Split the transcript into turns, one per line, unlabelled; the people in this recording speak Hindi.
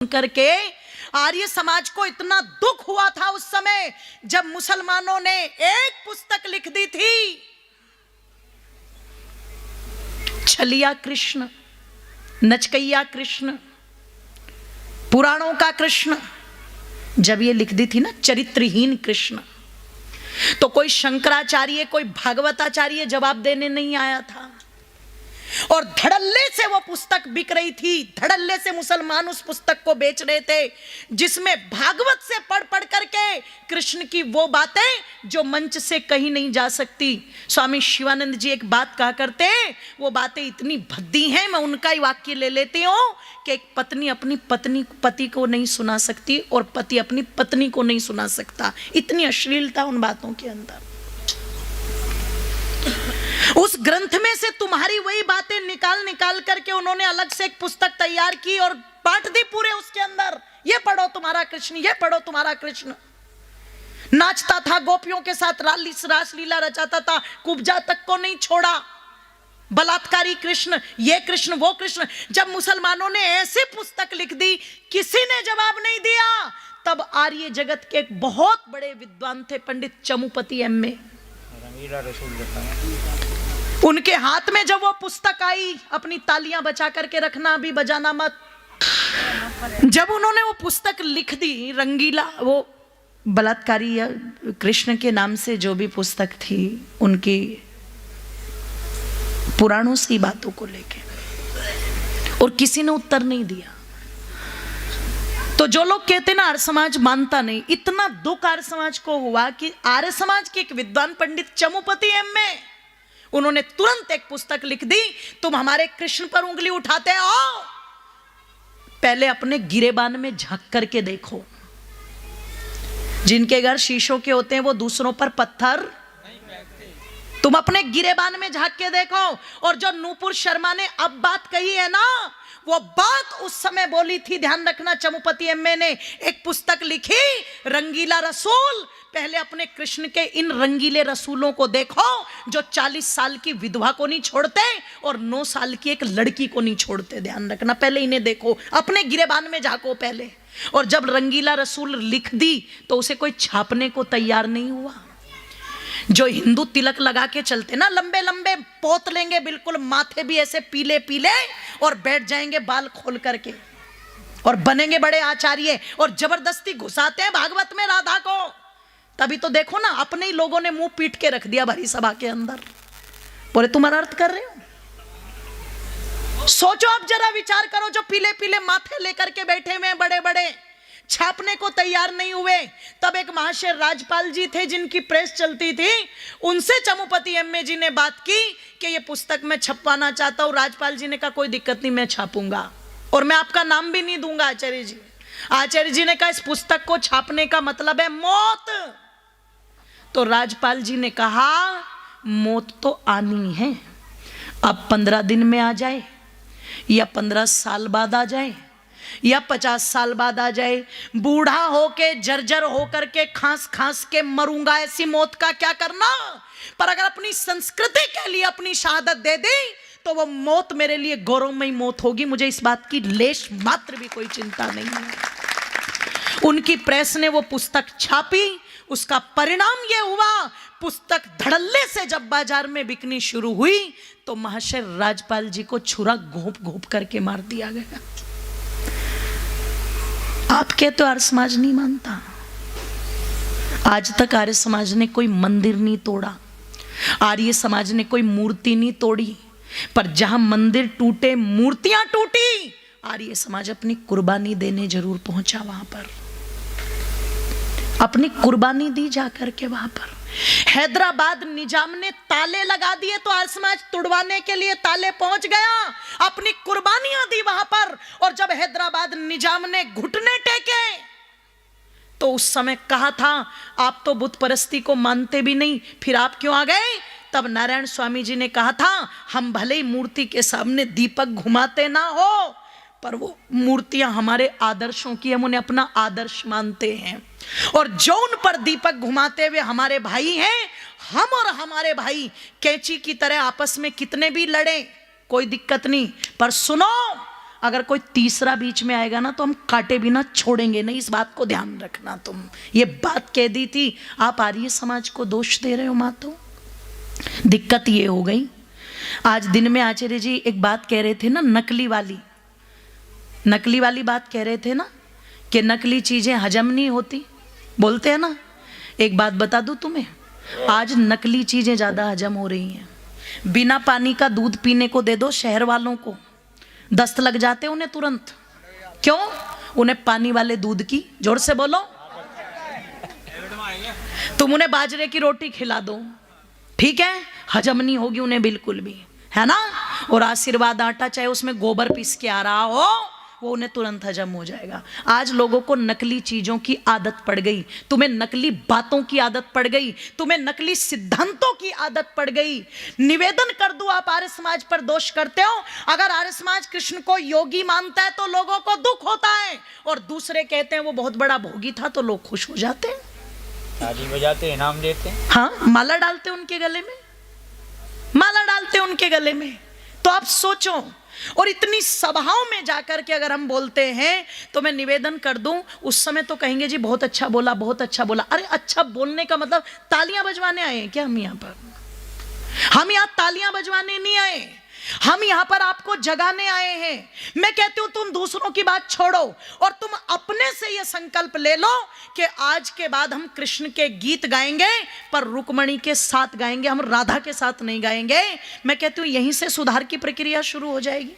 करके आर्य समाज को इतना दुख हुआ था उस समय जब मुसलमानों ने एक पुस्तक लिख दी थी, छलिया कृष्ण, नचकैया कृष्ण, पुराणों का कृष्ण। जब ये लिख दी थी ना चरित्रहीन कृष्ण, तो कोई शंकराचार्य कोई भागवताचार्य जवाब देने नहीं आया था। और धड़ल्ले से वो पुस्तक बिक रही थी, धड़ल्ले से मुसलमान उस पुस्तक को बेच रहे थे, जिसमें भागवत से पढ़ पढ़ करके कृष्ण की वो बातें जो मंच से कहीं नहीं जा सकती। स्वामी शिवानंद जी एक बात कहा करते, वो बातें इतनी भद्दी हैं, मैं उनका ही वाक्य ले लेती हूँ कि एक पत्नी अपनी पति को नहीं सुना सकती और पति अपनी पत्नी को नहीं सुना सकता। इतनी अश्लीलता उन बातों के अंदर। उस ग्रंथ में से तुम्हारी वही बातें निकाल करके उन्होंने अलग से एक पुस्तक तैयार की और बांट दी पूरे उसके अंदर। ये पढ़ो तुम्हारा कृष्ण, ये पढ़ो तुम्हारा कृष्ण। नाचता था गोपियों के साथ, रासलीला रचाता था, कुब्जा तक को नहीं छोड़ा। बलात्कारी कृष्ण, ये कृष्ण, वो कृष्ण। जब मुसलमानों ने ऐसी पुस्तक लिख दी, किसी ने जवाब नहीं दिया। तब आर्य जगत के एक बहुत बड़े विद्वान थे पंडित चमुपति एम.ए. उनके हाथ में जब वो पुस्तक आई, अपनी तालियां बचा करके रखना, अभी बजाना मत। जब उन्होंने वो पुस्तक लिख दी, रंगीला, वो बलात्कारी या कृष्ण के नाम से जो भी पुस्तक थी, उनकी पुराणों से बातों को लेके, और किसी ने उत्तर नहीं दिया। तो जो लोग कहते ना आर्य समाज मानता नहीं, इतना दुख आर्य समाज को हुआ कि आर्य समाज के एक विद्वान पंडित चमुपति एम.ए. उन्होंने तुरंत एक पुस्तक लिख दी, तुम हमारे कृष्ण पर उंगली उठाते हो, पहले अपने गिरेबान में झांक करके देखो। जिनके घर शीशों के होते हैं वो दूसरों पर पत्थर, तुम अपने गिरेबान में झांक के देखो। और जो नूपुर शर्मा ने अब बात कही है ना, वो बात उस समय बोली थी, ध्यान रखना। चमुपति एम.ए. ने एक पुस्तक लिखी, रंगीला रसूल। पहले अपने कृष्ण के इन रंगीले रसूलों को देखो, जो 40 साल की विधवा को नहीं छोड़ते और 9 साल की एक लड़की को नहीं छोड़ते। ध्यान रखना, पहले इन्हें देखो, अपने गिरेबान में झांको पहले। और जब रंगीला रसूल लिख दी तो उसे कोई छापने को तैयार नहीं हुआ। जो हिंदू तिलक लगा के चलते ना, लंबे लंबे पोत लेंगे, बिल्कुल माथे भी ऐसे पीले पीले, और बैठ जाएंगे बाल खोल करके और बनेंगे बड़े आचार्य, और जबरदस्ती घुसाते हैं भागवत में राधा को। तभी तो देखो ना, अपने ही लोगों ने मुंह पीट के रख दिया भरी सभा के अंदर। बोले तुम अर्थ कर रहे हो? सोचो, अब जरा विचार करो, जो पीले पीले माथे लेकर के बैठे हुए बड़े बड़े, छापने को तैयार नहीं हुए। तब एक महाशय राजपाल जी थे, जिनकी प्रेस चलती थी, उनसे चमुपति एम.ए. जी ने बात की कि ये पुस्तक मैं छपवाना चाहता हूं। राजपाल जी ने कहा कोई दिक्कत नहीं, मैं छापूंगा, और मैं आपका नाम भी नहीं दूंगा आचार्य जी। आचार्य जी ने कहा इस पुस्तक को छापने का मतलब है मौत। तो राजपाल जी ने कहा मौत तो आनी है, अब 15 दिन में आ जाए, या 15 साल बाद आ जाए, या 50 साल बाद आ जाए, बूढ़ा होके जर्जर होकर के खांस खांस के मरूंगा, ऐसी मौत का क्या करना। पर अगर अपनी संस्कृति के लिए अपनी शहादत दे दी तो वो मौत मेरे लिए गौरवमयी मौत होगी, मुझे इस बात की लेश मात्र भी कोई चिंता नहीं है। उनकी प्रेस ने वो पुस्तक छापी, उसका परिणाम ये हुआ, पुस्तक धड़ल्ले से जब बाजार में बिकनी शुरू हुई तो महाशय राजपाल जी को छुरा घोंप घोंप करके मार दिया गया। आप कहते हो आर्य समाज नहीं मानता, आज तक आर्य समाज ने कोई मंदिर नहीं तोड़ा, आर्य समाज ने कोई मूर्ति नहीं तोड़ी, पर जहां मंदिर टूटे, मूर्तियां टूटी, आर्य समाज अपनी कुर्बानी देने जरूर पहुंचा। वहां पर अपनी कुर्बानी दी जाकर के। वहां पर हैदराबाद निजाम ने ताले लगा दिए तो आर्य समाज तुड़वाने के लिए ताले पहुंच गया, अपनी कुर्बानियां दी वहां पर। और जब हैदराबाद निजाम ने घुटने टेके तो उस समय कहा था आप तो बुत परस्ती को मानते भी नहीं, फिर आप क्यों आ गए। तब नारायण स्वामी जी ने कहा था हम भले ही मूर्ति के सामने दीपक घुमाते ना हो, पर वो मूर्तियां हमारे आदर्शों की, हम उन्हें अपना आदर्श मानते हैं, और जो उन पर दीपक घुमाते हुए हमारे भाई हैं, हम और हमारे भाई कैंची की तरह आपस में कितने भी लड़े कोई दिक्कत नहीं, पर सुनो अगर कोई तीसरा बीच में आएगा ना तो हम काटे बिना छोड़ेंगे नहीं, इस बात को ध्यान रखना। तुम ये बात कह दी थी, आप आर्य समाज को दोष दे रहे हो मातो। दिक्कत ये हो गई, आज दिन में आचार्य जी एक बात कह रहे थे ना, नकली वाली बात कह रहे थे ना कि नकली चीजें हजम नहीं होती, बोलते हैं ना। एक बात बता दूं तुम्हें, आज नकली चीजें ज्यादा हजम हो रही हैं। बिना पानी का दूध पीने को दे दो शहर वालों को, दस्त लग जाते उन्हें तुरंत। क्यों? उन्हें पानी वाले दूध की, जोर से बोलो, तुम उन्हें बाजरे की रोटी खिला दो, ठीक है, हजम नहीं होगी उन्हें बिल्कुल भी, है ना। और आशीर्वाद आटा चाहे उसमें गोबर पीस के आ रहा हो, वो उन्हें तुरंत हजम हो जाएगा। आज लोगों को नकली चीजों की आदत पड़ गई, तुम्हें नकली बातों की आदत पड़ गई, तुम्हें नकली सिद्धांतों की आदत पड़ गई। निवेदन कर दूं, आप आर्य समाज पर दोष करते हो। अगर आर्य समाज कृष्ण को योगी मानता है तो लोगों को दुख होता है, और दूसरे कहते हैं वो बहुत बड़ा भोगी था तो लोग खुश हो जाते हैं,
ताली बजाते, इनाम देते हैं।
हाँ, माला डालते उनके गले में, माला डालते उनके गले में। तो आप सोचो, और इतनी सभाओं में जाकर के अगर हम बोलते हैं तो मैं निवेदन कर दूं, उस समय तो कहेंगे जी बहुत अच्छा बोला, बहुत अच्छा बोला। अरे अच्छा बोलने का मतलब तालियां बजवाने आए हैं क्या हम यहाँ पर? हम यहाँ तालियां बजवाने नहीं आए, हम यहाँ पर आपको जगाने आए हैं। मैं कहती हूँ तुम दूसरों की बात छोड़ो और तुम अपने से ये संकल्प ले लो कि आज के बाद हम कृष्ण के गीत गाएंगे, पर रुक्मणी के साथ गाएंगे, हम राधा के साथ नहीं गाएंगे। मैं कहती हूँ यहीं से सुधार की प्रक्रिया शुरू हो जाएगी।